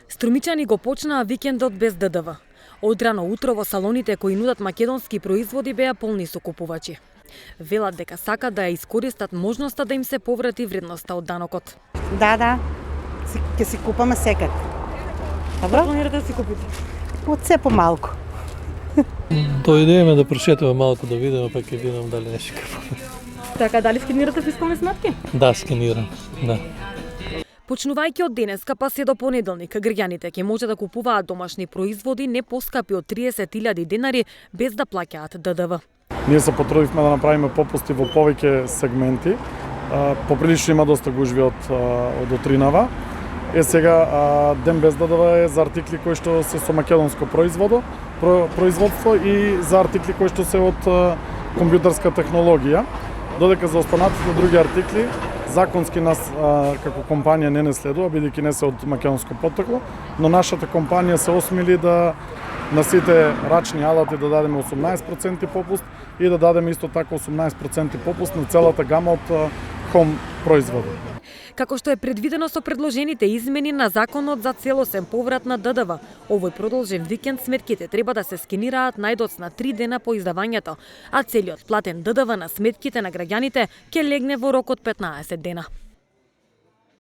Струмичани го почнаа викендот без ДДВ. Одрано утро во салоните кои нудат македонски производи беа полни со купувачи. Велат дека сакат да ја искористат можноста да им се поврати вредноста од данокот. Да. Ќе си купаме секак. Добро? Планирате да си купите? Од се помалку. Дојдеме да прошетаме малку да видиме, па ќе видам дали нешто купуваме. Така, дали скенирате фискални сметки? Да, скенирам. Да. Почнувајќи од денеска па се до понеделник, граѓаните ќе може да купуваат домашни производи не поскапи од 30.000 денари без да плаќаат ДДВ. Ние се потрудивме да направиме попусти во повеќе сегменти. Поприлично има доста гужви од утринава. Сега ден без ДДВ е за артикли кои што се со македонско производство и за артикли кои што се од компјутерска технологија. Додека за останатите други артикли законски нас како компанија не следува, бидејќи не се од македонско потекло, но нашата компанија се осмели да на сите рачни алати да дадеме 18% попуст и да дадеме исто така 18% попуст на целата гама од хом производи. Како што е предвидено со предложените измени на законот за целосен поврат на ДДВ, овој продолжен викенд сметките треба да се скенираат најдоцна 3 дена по издавањето, а целиот платен ДДВ на сметките на граѓаните ќе легне во рок од 15 дена.